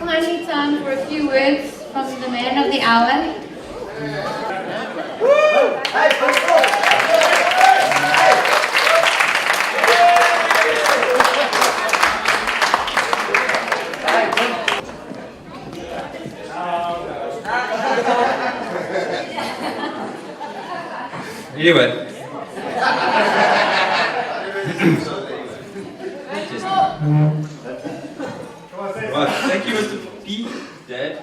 kindly time for a few words from the man of the hour. Anyway. Right, thank you, Mr. P, Dad,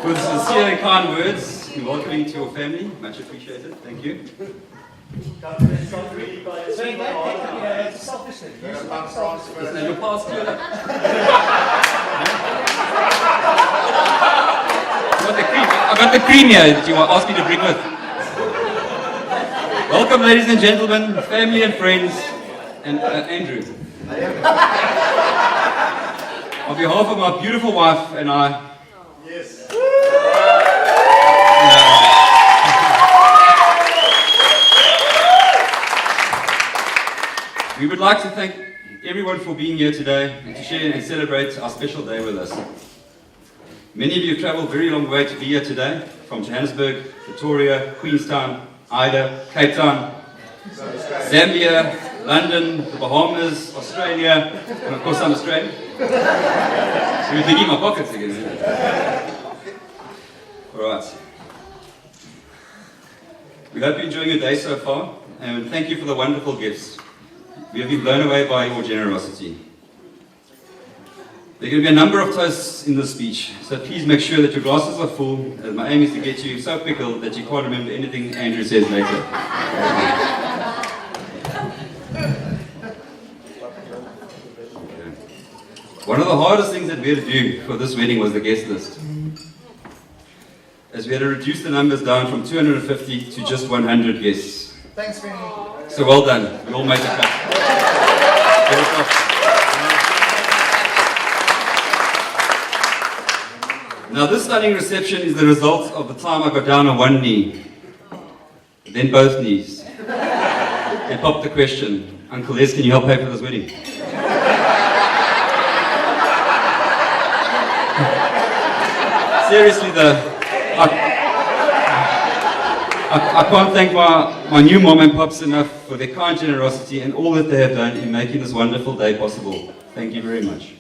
for the sincere and kind words in welcoming to your family. Much appreciated. Thank you. Isn't your pass cleared up? I got the cream here. Do you want ask me to bring with? Welcome, ladies and gentlemen, family and friends, and Andrew. On behalf of my beautiful wife and I. Yes. We would like to thank everyone for being here today and to share and celebrate our special day with us. Many of you have travelled a very long way to be here today, from Johannesburg, Pretoria, Queenstown, Ida, Cape Town, Zambia, London, the Bahamas, Australia, and of course I'm Australian. So we're digging my pockets again. Alright. We hope you're enjoying your day so far, and thank you for the wonderful gifts. We have been blown away by your generosity. There are going to be a number of toasts in this speech, so please make sure that your glasses are full, as my aim is to get you so pickled that you can't remember anything Andrew says later. One of the hardest things that we had to do for this wedding was the guest list, as we had to reduce the numbers down from 250 to just 100 guests. Thanks, Vinny. So well done, we all made the cut. Now this stunning reception is the result of the time I got down on one knee, then both knees, and popped the question, Uncle Les, can you help pay for this wedding? Seriously though, I can't thank my new mom and pops enough for their kind generosity and all that they have done in making this wonderful day possible. Thank you very much.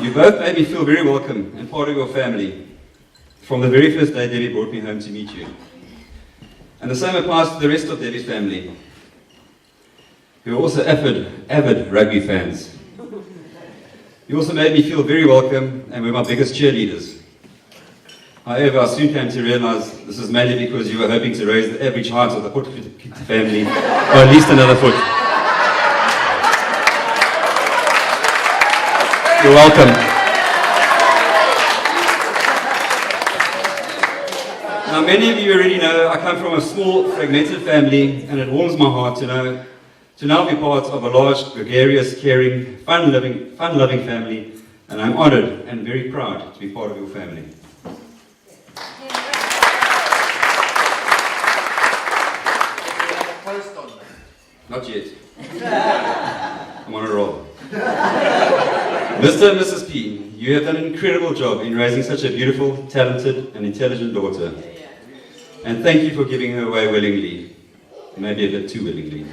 You both made me feel very welcome and part of your family from the very first day Debbie brought me home to meet you. And the same applies to the rest of Debbie's family, who are also avid rugby fans. You also made me feel very welcome and were my biggest cheerleaders. However, I soon came to realize this is mainly because you were hoping to raise the average height of the Foot family by at least another foot. You're welcome. Now, many of you already know I come from a small, fragmented family, and it warms my heart to now be part of a large, gregarious, caring, fun-loving family, and I'm honoured and very proud to be part of your family. Not yet. I'm on a roll. Mr. and Mrs. P, you have done an incredible job in raising such a beautiful, talented, and intelligent daughter. And thank you for giving her away willingly. Maybe a bit too willingly.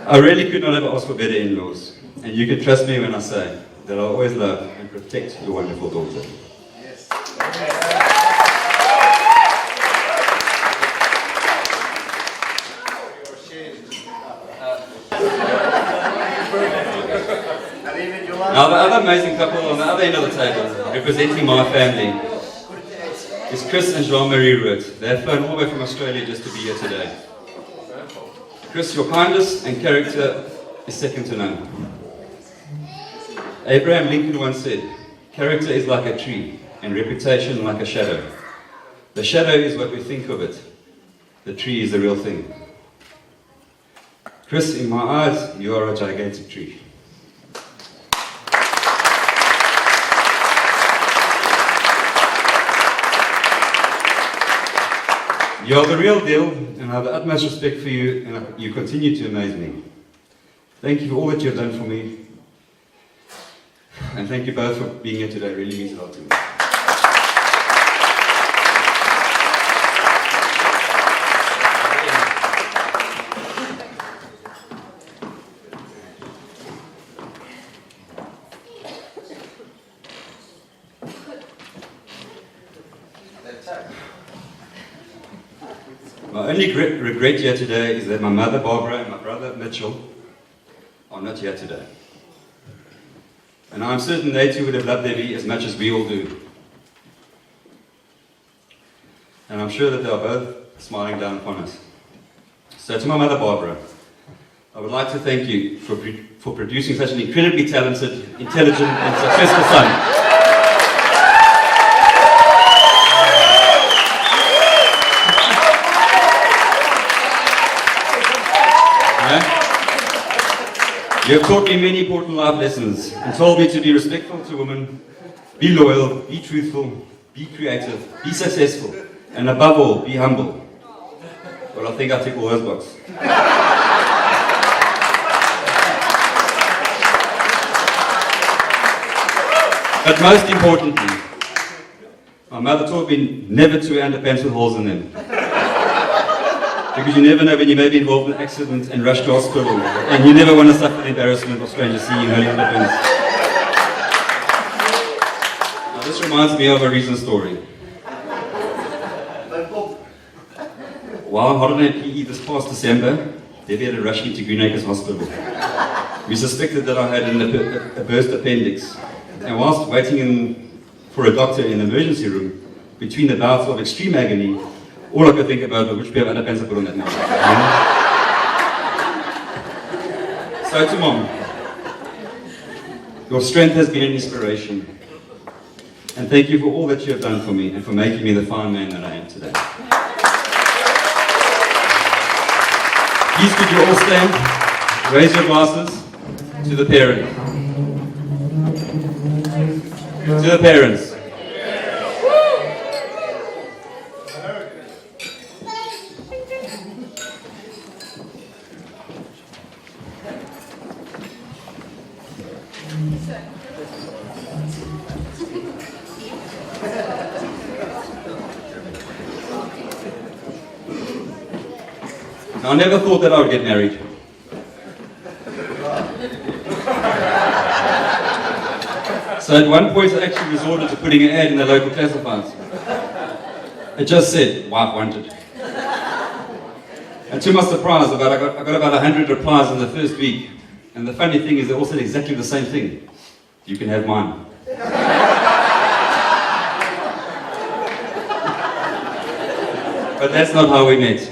I really could not have asked for better in-laws. And you can trust me when I say that I'll always love and protect your wonderful daughter. Yes. Now the other amazing couple on the other end of the table, representing my family, is Chris and Jean-Marie Root. They have flown all the way from Australia just to be here today. Chris, your kindness and character is second to none. Abraham Lincoln once said, character is like a tree, and reputation like a shadow. The shadow is what we think of it. The tree is the real thing. Chris, in my eyes, you are a gigantic tree. You are the real deal, and I have the utmost respect for you, and you continue to amaze me. Thank you for all that you have done for me. And thank you both for being here today. It really means a lot to me. My only regret here today is that my mother Barbara and my brother Mitchell are not here today. And I'm certain they too would have loved Debbie as much as we all do. And I'm sure that they are both smiling down upon us. So to my mother Barbara, I would like to thank you for producing such an incredibly talented, intelligent and successful son. You have taught me many important life lessons and told me to be respectful to women, be loyal, be truthful, be creative, be successful, and above all, be humble. Well, I think I tick all those boxes. But most importantly, my mother taught me never to wear underpants with holes in them. Because you never know when you may be involved in an accident and rush to hospital, and you never want to suffer the embarrassment of strangers seeing you holding underpants. Now this reminds me of a recent story. While on holiday at PE this past December, Debbie had to rush me to Greenacres Hospital. We suspected that I had a burst appendix, and whilst waiting for a doctor in the emergency room, between the bouts of extreme agony, all I could think about was which pair of underpants I put on that night. So to Mom, your strength has been an inspiration. And thank you for all that you have done for me and for making me the fine man that I am today. Please could you all stand, raise your glasses to the parents. To the parents. I never thought that I would get married. So at one point I actually resorted to putting an ad in the local classifieds. It just said, wife wanted. And to my surprise, I got about 100 replies in the first week. And the funny thing is they all said exactly the same thing. You can have mine. But that's not how we met.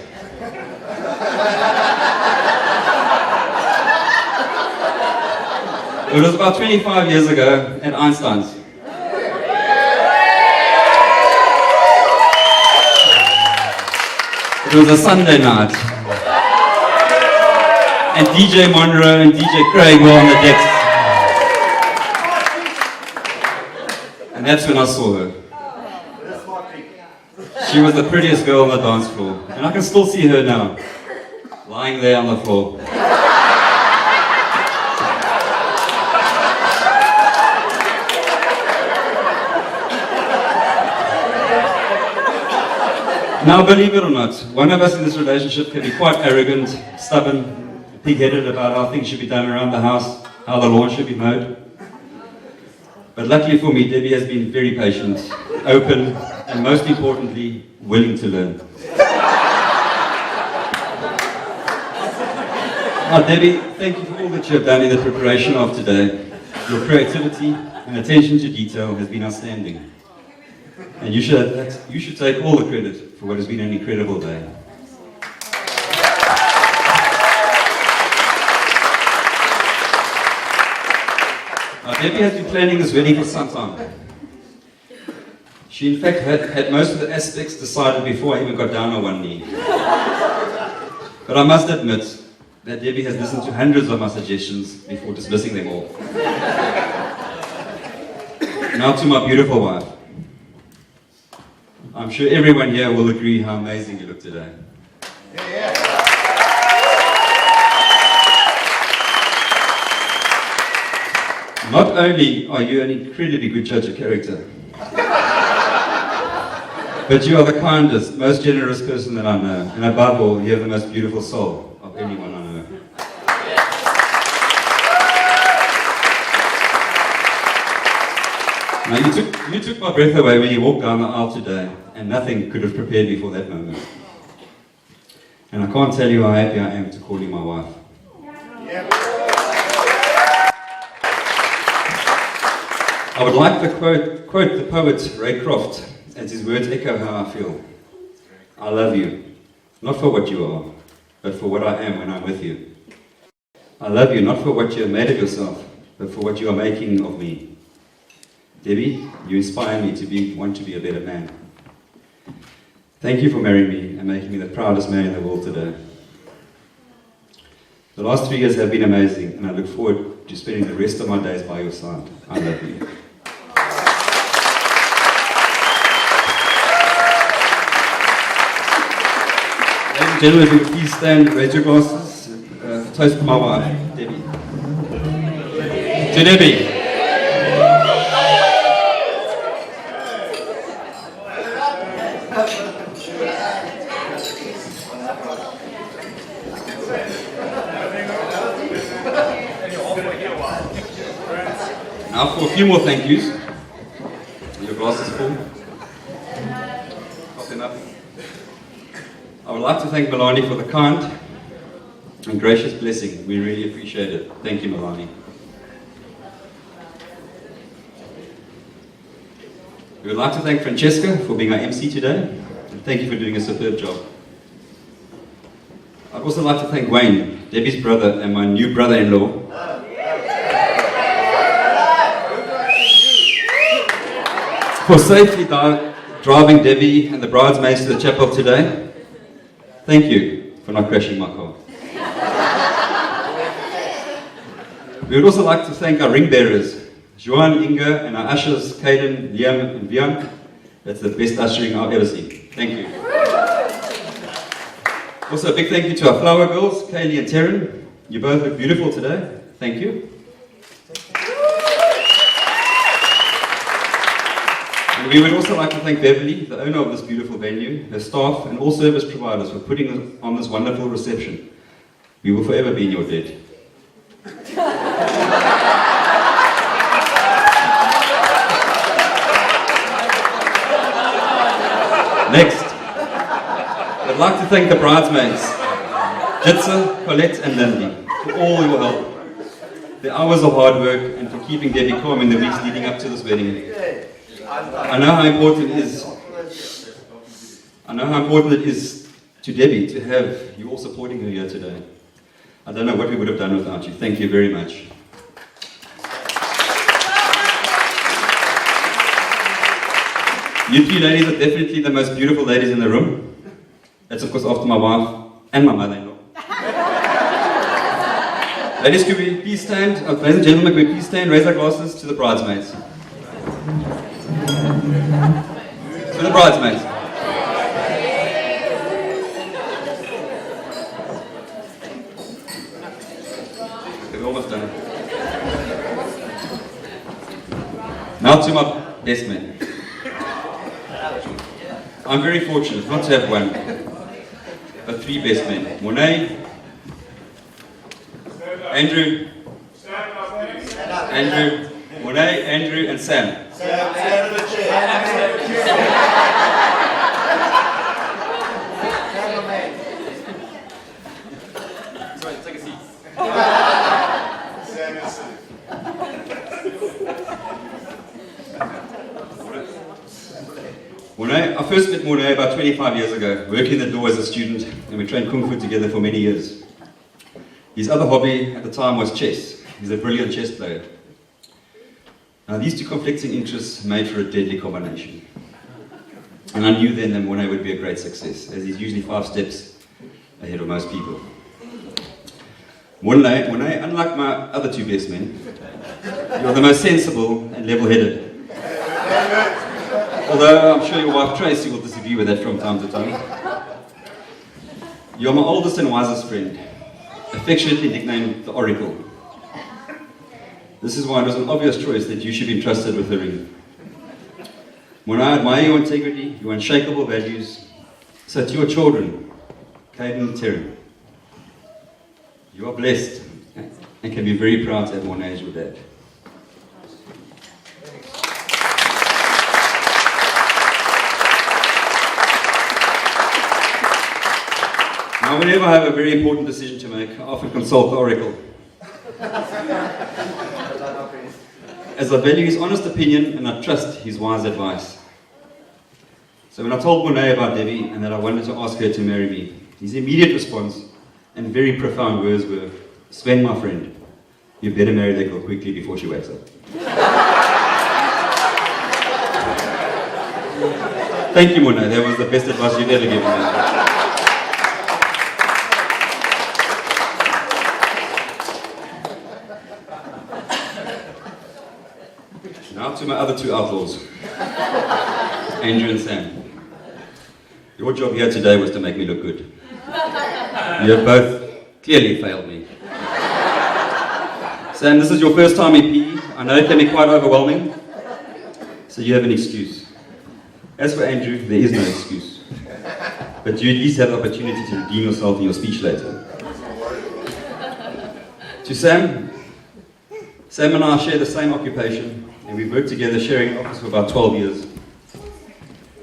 It was about 25 years ago at Einstein's. It was a Sunday night. And DJ Monroe and DJ Craig were on the decks. And that's when I saw her. She was the prettiest girl on the dance floor. And I can still see her now, lying there on the floor. Now, believe it or not, one of us in this relationship can be quite arrogant, stubborn, pig-headed about how things should be done around the house, how the lawn should be mowed. But luckily for me, Debbie has been very patient, open, and most importantly, willing to learn. Now, Debbie, thank you for all that you have done in the preparation of today. Your creativity and attention to detail has been outstanding. And you should take all the credit for what has been an incredible day. Now, Debbie has been planning this wedding for some time. She in fact had most of the aspects decided before I even got down on one knee. But I must admit, that Debbie has listened to hundreds of my suggestions before dismissing them all. Now to my beautiful wife. I'm sure everyone here will agree how amazing you look today. Not only are you an incredibly good judge of character, but you are the kindest, most generous person that I know. And above all, you have the most beautiful soul of anyone I know. Now, you took my breath away when you walked down the aisle today, and nothing could have prepared me for that moment. And I can't tell you how happy I am to call you my wife. I would like to quote the poet Ray Croft, as his words echo how I feel. I love you, not for what you are, but for what I am when I'm with you. I love you not for what you have made of yourself, but for what you are making of me. Debbie, you inspire me to want to be a better man. Thank you for marrying me and making me the proudest man in the world today. The last 3 years have been amazing, and I look forward to spending the rest of my days by your side. I love you. Ladies and gentlemen, if you would please stand, raise your glasses, toast to my wife, Debbie. To Debbie. Now for a few more thank yous. Your glasses full. Pop them up. I would like to thank Milani for the kind and gracious blessing. We really appreciate it. Thank you, Milani. We would like to thank Francesca for being our MC today, and thank you for doing a superb job. I'd also like to thank Wayne, Debbie's brother and my new brother-in-law, for safely driving Debbie and the bridesmaids to the chapel today. Thank you for not crashing my car. We would also like to thank our ring bearers, Joan, Inga, and our ushers, Caden, Liam, and Bian. That's the best ushering I've ever seen. Thank you. Also a big thank you to our flower girls, Kaylee and Taryn. You both look beautiful today. Thank you. And we would also like to thank Beverly, the owner of this beautiful venue, her staff, and all service providers for putting on this wonderful reception. We will forever be in your debt. Next, I'd like to thank the bridesmaids, Jitsa, Colette, and Lindy, for all your help, the hours of hard work, and for keeping Debbie calm in the weeks leading up to this wedding. I know how important it is to Debbie to have you all supporting her here today. I don't know what we would have done without you. Thank you very much. You three ladies are definitely the most beautiful ladies in the room. That's of course after my wife and my mother-in-law. Ladies, could we please stand? Ladies and gentlemen, could we please stand, raise our glasses to the bridesmaids. To the bridesmaids. We're almost done. Now to my best men. I'm very fortunate not to have one, but three best men. Monet, Andrew, Monet, Andrew, and Sam. Sorry, take a seat. Monet, I first met Monet about 25 years ago, working the door as a student, and we trained Kung Fu together for many years. His other hobby at the time was chess. He's a brilliant chess player. Now these two conflicting interests made for a deadly combination. And I knew then that Monet would be a great success, as he's usually 5 steps ahead of most people. Monet, unlike my other two best men, you're the most sensible and level-headed. Although I'm sure your wife Tracy will disagree with that from time to time. You're my oldest and wisest friend, affectionately nicknamed the Oracle. This is why it was an obvious choice that you should be entrusted with the ring. When I admire your integrity, your unshakable values, so to your children, Caden and Terry, you are blessed and can be very proud to have Monet as your dad. Now, whenever I have a very important decision to make, I often consult the Oracle. As I value his honest opinion and I trust his wise advice. So when I told Monet about Debbie and that I wanted to ask her to marry me, his immediate response and very profound words were, "Sven, my friend, you better marry that girl quickly before she wakes up." Thank you, Monet. That was the best advice you've ever given me. Now to my other two outlaws, Andrew and Sam. Your job here today was to make me look good. You have both clearly failed me. Sam, this is your first time in PE. I know it can be quite overwhelming, so you have an excuse. As for Andrew, there is no excuse. But you at least have the opportunity to redeem yourself in your speech later. To Sam, Sam and I share the same occupation, and we've worked together sharing an office for about 12 years.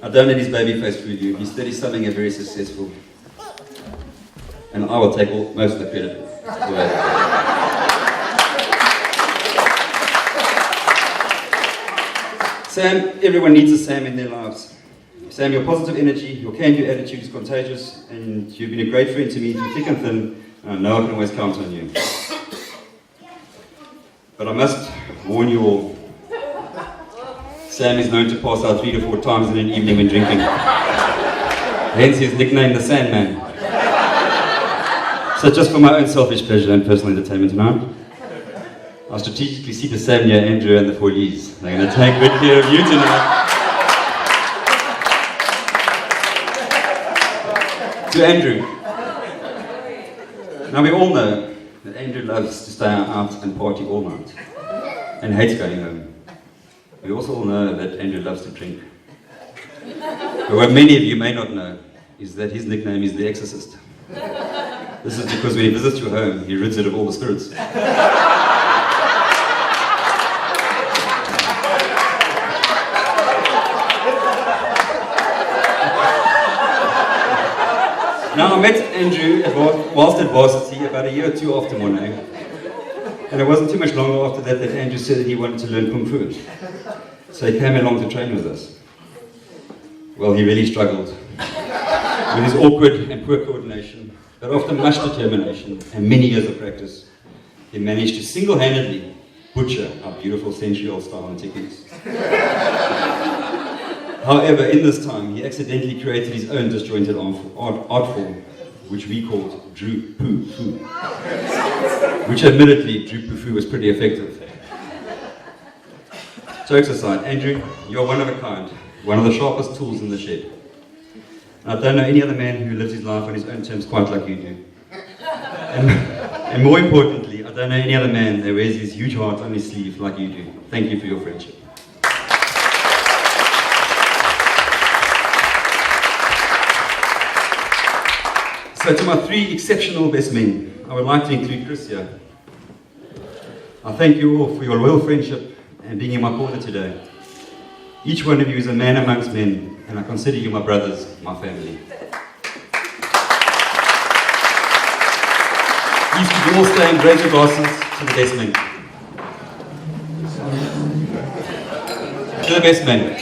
I don't let his baby face fool you. He's 30-something and very successful. And I will take most of the credit. Sam, everyone needs a Sam in their lives. Sam, your positive energy, your can-do attitude is contagious, and you've been a great friend to me through thick and thin, and I know I can always count on you. But I must warn you all. Sam is known to pass out 3 to 4 times in an evening when drinking. Hence his nickname, the Sandman. So just for my own selfish pleasure and personal entertainment tonight, I strategically seated Sam near Andrew and the 4Ds. They're going to take good care of you tonight. To Andrew. Now we all know that Andrew loves to stay out and party all night and hates going home. We also all know that Andrew loves to drink. But what many of you may not know is that his nickname is the Exorcist. This is because when he visits your home, he rids it of all the spirits. Now, I met Andrew whilst at varsity about a year or two after Monet. And it wasn't too much longer after that that Andrew said that he wanted to learn Kung Fu. So he came along to train with us. Well, he really struggled with his awkward and poor coordination, but after much determination and many years of practice, he managed to single-handedly butcher our beautiful century-old style and techniques. However, in this time, he accidentally created his own disjointed art form, which we called Drew Poo Foo. Which admittedly, Drew Poo Foo was pretty effective. Jokes aside, Andrew, you're one of a kind, one of the sharpest tools in the shed. And I don't know any other man who lives his life on his own terms quite like you do. And more importantly, I don't know any other man that wears his huge heart on his sleeve like you do. Thank you for your friendship. So to my 3 exceptional best men, I would like to include Chris here. I thank you all for your loyal friendship and being in my corner today. Each one of you is a man amongst men, and I consider you my brothers, my family. Please could you all stand, raise your glasses to the best men. To the best men.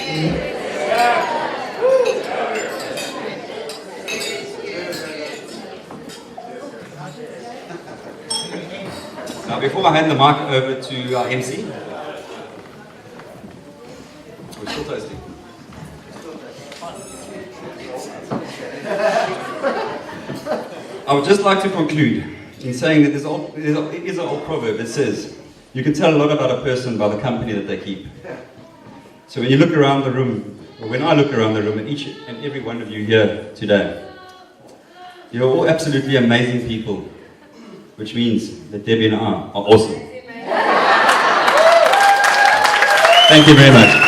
Now, before I hand the mic over to our MC, we're still toasting. I would just like to conclude in saying that there is an old proverb that says, you can tell a lot about a person by the company that they keep. So when you look around the room, or when I look around the room, and each and every one of you here today, you're all absolutely amazing people, which means that Debbie and I are awesome. Thank you very much.